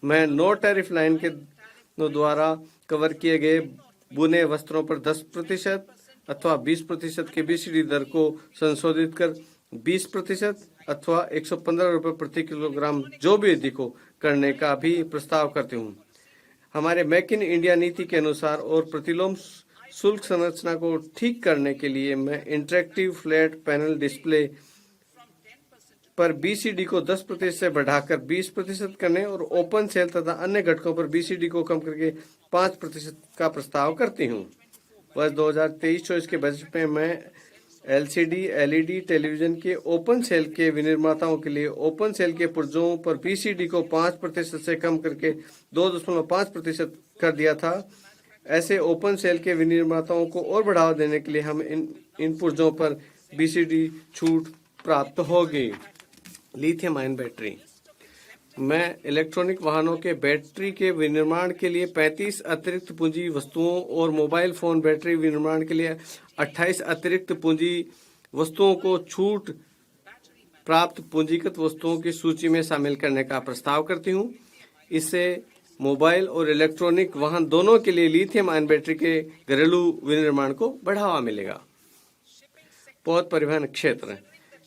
मैं no tariff line के द्वारा कवर किए गए बुने वस्त्रों पर 10% अथवा 20% के बीसीडी दर को संशोधित कर 20% अथवा 115 रुपये प्रति किलोग्राम जो भी अधिक हो करने का भी प्रस्ताव करती हूँ। हमारे मेक इन इंडिया नीति के अनुसार और प्रतिलोम शुल्क संरचना को ठीक करने के लिए मैं इंटरेक्टिव फ्लैट पैनल डिस्प्ले पर बीसीडी को 10% से बढ़ाकर 20% करने और ओपन सेल तथा अन्य घटकों पर बीसीडी को कम करके 5% का प्रस्ताव करती हूँ। वर्ष 2023-24 के बजट में मैं एलसीडी एलईडी टेलीविजन के ओपन सेल के विनिर्माताओं के लिए ओपन सेल के पुर्जों पर बीसीडी को 5% से कम करके 2.5% कर दिया था। ऐसे ओपन सेल के विनिर्माताओं को और बढ़ावा देने के लिए हम इन पुर्जों पर बीसीडी छूट प्राप्त होगी। Lithium ion battery. मैं इलेक्ट्रॉनिक वाहनों के बैटरी के विनिर्माण के लिए 35 अतिरिक्त पूंजी वस्तुओं और मोबाइल फोन बैटरी विनिर्माण के लिए 28 अतिरिक्त पूंजी वस्तुओं को छूट प्राप्त पूंजीगत वस्तुओं की सूची में शामिल करने का प्रस्ताव करती हूँ। इससे मोबाइल और इलेक्ट्रॉनिक वाहन दोनों के लिए लिथियम आयन बैटरी के घरेलू विनिर्माण को बढ़ावा मिलेगा। पौध परिवहन क्षेत्र।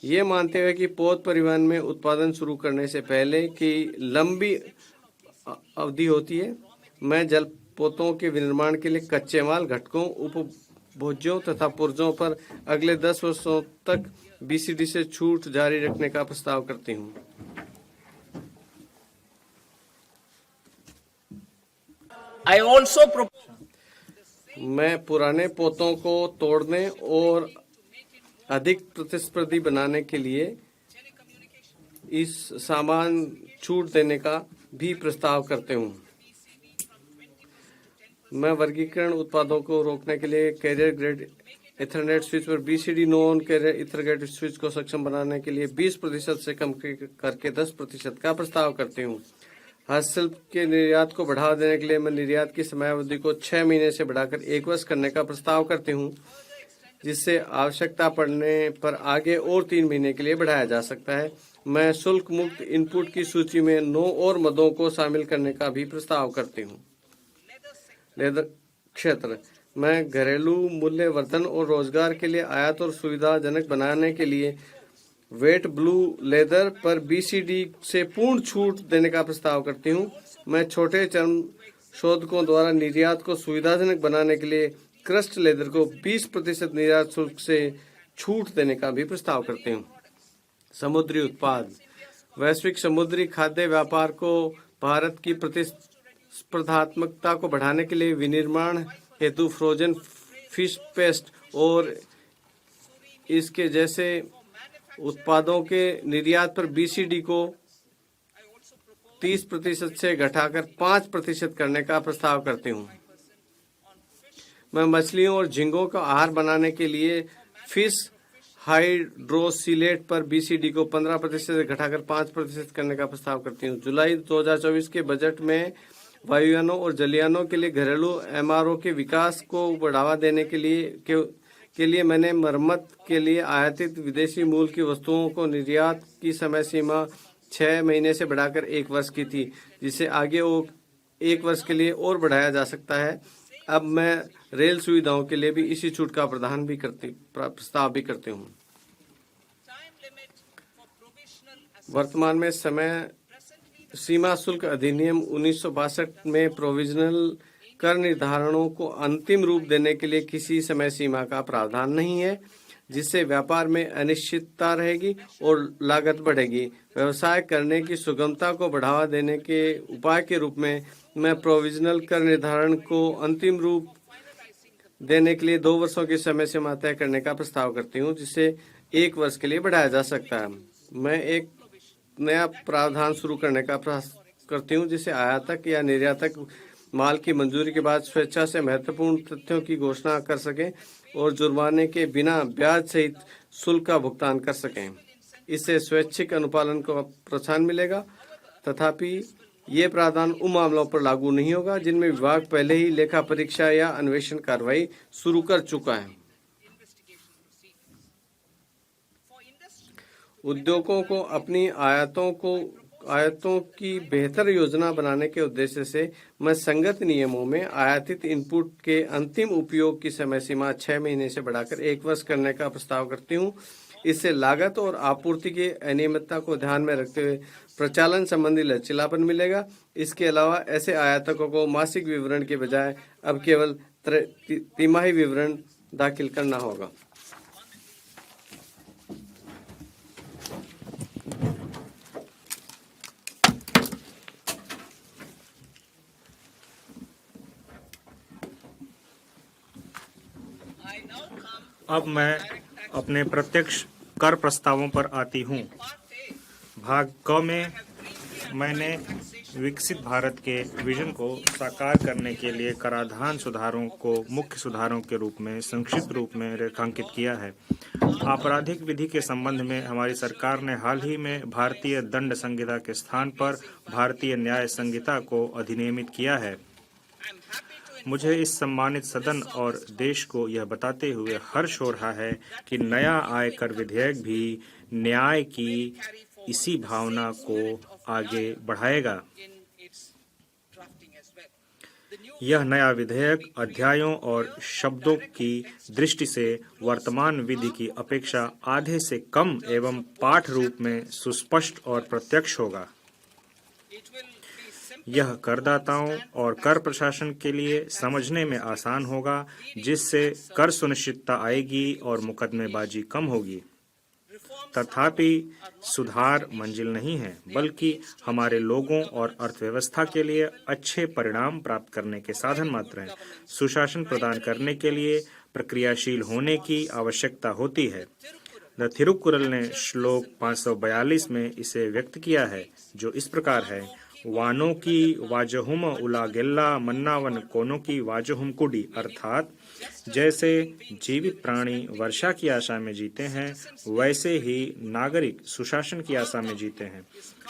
ये मानते हुए कि पौध परिवहन में उत्पादन शुरू करने से पहले की लंबी अवधि होती है, मैं जल पोतों के विनिर्माण के लिए कच्चे माल घटकों उपभोज्यों तथा पुर्जों पर अगले 10 वर्षों तक बीसीडी से छूट जारी रखने का प्रस्ताव करती हूँ। मैं पुराने पोतों को तोड़ने और अधिक प्रतिस्पर्धी बनाने के लिए इस सामान छूट देने का भी प्रस्ताव करते हूँ। मैं वर्गीकरण उत्पादों को रोकने के लिए कैरियर ग्रेड इथरनेट स्विच पर BCD non carrier ethernet switch को सक्षम बनाने के लिए 20% से कम करके 10% का प्रस्ताव करती हूँ। हस्तशिल्प के निर्यात को बढ़ावा देने के लिए मैं निर्यात की समयावधि को 6 महीने से बढ़ाकर 1 वर्ष करने का प्रस्ताव करती हूँ, जिससे आवश्यकता पड़ने पर आगे और 3 महीने के लिए बढ़ाया जा सकता है। मैं शुल्क मुक्त इनपुट की सूची में 9 और मदों को शामिल करने का भी प्रस्ताव करती हूँ। लेदर क्षेत्र। मैं घरेलू मूल्य वर्धन और रोजगार के लिए आयात और सुविधाजनक बनाने के लिए वेट ब्लू लेदर पर बीसीडी से पूर्ण छूट देने का प्रस्ताव करती हूँ। मैं छोटे चर्म शोधकों द्वारा निर्यात को सुविधाजनक बनाने के लिए क्रस्ट लेदर को 20% निर्यात शुल्क से छूट देने का भी प्रस्ताव करते हूँ। समुद्री उत्पाद। वैश्विक समुद्री खाद्य व्यापार को भारत की प्रतिस्पर्धात्मकता को बढ़ाने के लिए विनिर्माण हेतु फ्रोजन फिश पेस्ट और इसके जैसे उत्पादों के निर्यात पर बीसीडी को 30% से घटाकर 5% करने का प्रस्ताव करती हूँ। मैं मछलियों और झींगों का आहार बनाने के लिए फिश हाइड्रोसिलेट पर बीसीडी को 15% से घटाकर 5% करने का प्रस्ताव करती हूँ। जुलाई 2024 के बजट में वायुयानों और जलयानों के लिए घरेलू एमआरओ के विकास को बढ़ावा देने के लिए मैंने मरम्मत के लिए आयातित विदेशी मूल की वस्तुओं को निर्यात की समय सीमा 6 महीने से बढ़ाकर 1 वर्ष की थी, जिसे आगे 1 वर्ष के लिए और बढ़ाया जा सकता है। अब मैं रेल सुविधाओं के लिए भी इसी छूट का प्रस्ताव भी करती हूँ। वर्तमान में समय सीमा शुल्क अधिनियम 1962 में प्रोविजनल कर निर्धारणों को अंतिम रूप देने के लिए किसी समय सीमा का प्रावधान नहीं है, जिससे व्यापार में अनिश्चितता रहेगी और लागत बढ़ेगी। व्यवसाय करने की सुगमता को बढ़ावा देने के उपाय के रूप में मैं प्रोविजनल कर निर्धारण को अंतिम रूप देने के लिए 2 वर्षों की समय सीमा तय करने का प्रस्ताव करती हूँ, जिसे 1 वर्ष के लिए बढ़ाया जा सकता है। मैं एक नया प्रावधान शुरू करने का प्रयास करती हूँ, जिसे आयातक या निर्यातक माल की मंजूरी के बाद स्वेच्छा से महत्वपूर्ण तथ्यों की घोषणा कर सकें और जुर्माने के बिना ब्याज सहित शुल्क का भुगतान कर सकें। इससे स्वैच्छिक अनुपालन को प्रोत्साहन मिलेगा। तथापि ये प्रावधान उन मामलों पर लागू नहीं होगा जिनमें विभाग पहले ही लेखा परीक्षा या अन्वेषण कार्रवाई शुरू कर चुका है। उद्योगों को अपनी आयातों की बेहतर योजना बनाने के उद्देश्य से मैं संगत नियमों में आयातित इनपुट के अंतिम उपयोग की समय सीमा 6 महीने से बढ़ाकर 1 वर्ष करने का प्रस्ताव करती हूँ। इससे लागत और आपूर्ति की अनियमितता को ध्यान में रखते हुए प्रचालन संबंधी लचीलापन मिलेगा। इसके अलावा ऐसे आयातकों को मासिक विवरण के बजाय अब केवल तिमाही विवरण दाखिल करना होगा। अब मैं अपने प्रत्यक्ष कर प्रस्तावों पर आती हूँ। भाग क में मैंने विकसित भारत के विजन को साकार करने के लिए कराधान सुधारों को मुख्य सुधारों के रूप में संक्षिप्त रूप में रेखांकित किया है। आपराधिक विधि के संबंध में हमारी सरकार ने हाल ही में भारतीय दंड संहिता के स्थान पर भारतीय न्याय संहिता को अधिनियमित किया है। मुझे इस सम्मानित सदन और देश को यह बताते हुए हर्ष हो रहा है कि नया आयकर विधेयक भी न्याय की इसी भावना को आगे बढ़ाएगा। यह नया विधेयक अध्यायों और शब्दों की दृष्टि से वर्तमान विधि की अपेक्षा आधे से कम एवं पाठ रूप में सुस्पष्ट और प्रत्यक्ष होगा। यह करदाताओं और कर प्रशासन के लिए समझने में आसान होगा, जिससे कर सुनिश्चितता आएगी और मुकदमेबाजी कम होगी। तथापि सुधार मंजिल नहीं है, बल्कि हमारे लोगों और अर्थव्यवस्था के लिए अच्छे परिणाम प्राप्त करने के साधन मात्र हैं। सुशासन प्रदान करने के लिए प्रक्रियाशील होने की आवश्यकता होती है। द थिरुकुरल ने श्लोक 542 में इसे व्यक्त किया है, जो इस प्रकार है: वानों की वाजहुम उलागेल्ला मन्नावन कोनों की वाजहुम कुडी। अर्थात जैसे जीवित प्राणी वर्षा की आशा में जीते हैं, वैसे ही नागरिक सुशासन की आशा में जीते हैं।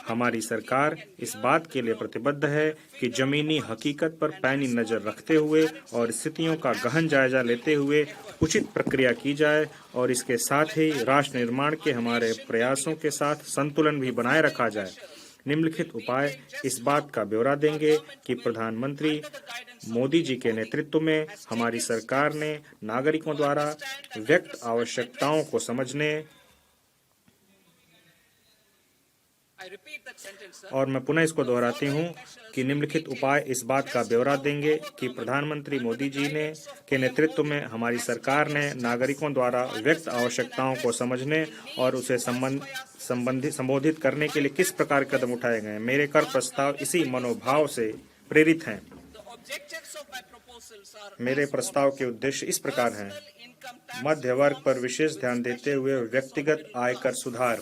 हमारी सरकार इस बात के लिए प्रतिबद्ध है कि जमीनी हकीकत पर पैनी नजर रखते हुए और स्थितियों का गहन जायजा लेते हुए उचित प्रक्रिया की जाए और इसके साथ ही राष्ट्र निर्माण के हमारे प्रयासों के साथ संतुलन भी बनाए रखा जाए। निम्नलिखित उपाय इस बात का ब्यौरा देंगे कि प्रधानमंत्री मोदी जी के नेतृत्व में हमारी सरकार ने नागरिकों द्वारा व्यक्त आवश्यकताओं को समझने, और मैं पुनः इसको दोहराती हूँ कि निम्नलिखित उपाय इस बात का ब्यौरा देंगे कि प्रधानमंत्री मोदी जी के नेतृत्व में हमारी सरकार ने नागरिकों द्वारा व्यक्त आवश्यकताओं को समझने और उसे संबोधित करने के लिए किस प्रकार कदम उठाए गए। मेरे कर प्रस्ताव इसी मनोभाव से प्रेरित हैं। मेरे प्रस्ताव के उद्देश्य इस प्रकार हैं: मध्य वर्ग पर विशेष ध्यान देते हुए व्यक्तिगत आयकर सुधार,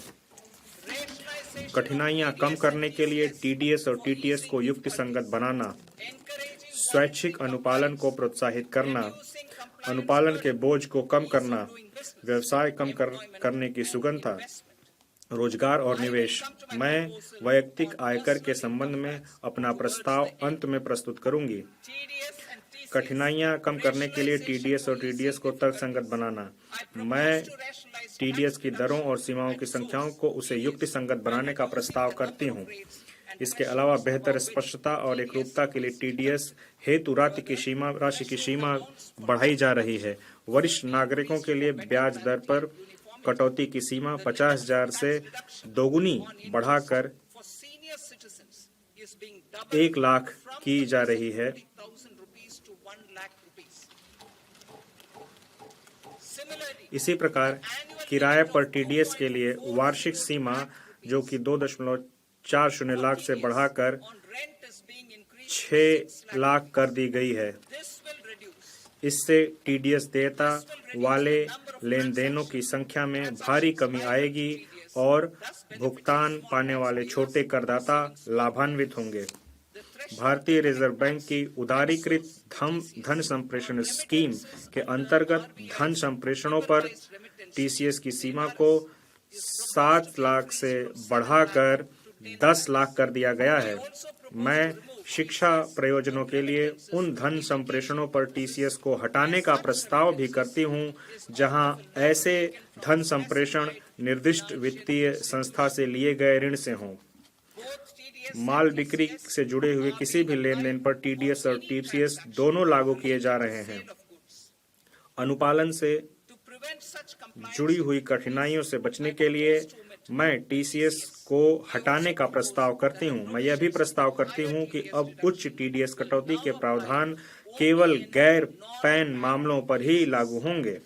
कठिनाइयां कम करने के लिए टीडीएस और टीटीएस को युक्तिसंगत बनाना, स्वैच्छिक अनुपालन को प्रोत्साहित करना, अनुपालन के बोझ को कम करना, व्यवसाय कम करने की सुगमता, रोजगार और निवेश। मैं वैयक्तिक आयकर के संबंध में अपना प्रस्ताव अंत में प्रस्तुत करूंगी। कठिनाइयां कम करने के लिए टीडीएस और टीडीएस को तर्कसंगत बनाना। मैं टीडीएस की दरों और सीमाओं की संख्याओं को उसे युक्तिसंगत बनाने का प्रस्ताव करती हूँ। इसके अलावा बेहतर स्पष्टता और एकरूपता के लिए टीडीएस हेतु राशि की सीमा बढ़ाई जा रही है। वरिष्ठ नागरिकों के लिए ब्याज दर पर कटौती की सीमा 50,000 से दोगुनी बढ़ाकर 1 लाख की जा रही है। इसी प्रकार किराए पर टीडीएस के लिए वार्षिक सीमा, जो कि 2.40 लाख से बढ़ाकर 6 लाख कर दी गई है। इससे टीडीएस देयता वाले लेन देनों की संख्या में भारी कमी आएगी और भुगतान पाने वाले छोटे करदाता लाभान्वित होंगे। भारतीय रिजर्व बैंक की उदारीकृत धन संप्रेषण स्कीम के अंतर्गत धन संप्रेषणों पर टीसीएस की सीमा को 7 लाख से बढ़ाकर 10 लाख कर दिया गया है। मैं शिक्षा प्रयोजनों के लिए उन धन संप्रेषणों पर टीसीएस को हटाने का प्रस्ताव भी करती हूं, जहां ऐसे धन संप्रेषण निर्दिष्ट वित्तीय संस्था से लिए गए ऋण से हों। माल बिक्री से जुड़े हुए किसी भी लेन देन पर टीडीएस और टीसीएस दोनों लागू किए जा रहे हैं। अनुपालन से जुड़ी हुई कठिनाइयों से बचने के लिए मैं टीसीएस को हटाने का प्रस्ताव करती हूं। मैं यह भी प्रस्ताव करती हूं कि अब उच्च टीडीएस कटौती के प्रावधान केवल गैर पैन मामलों पर ही लागू होंगे।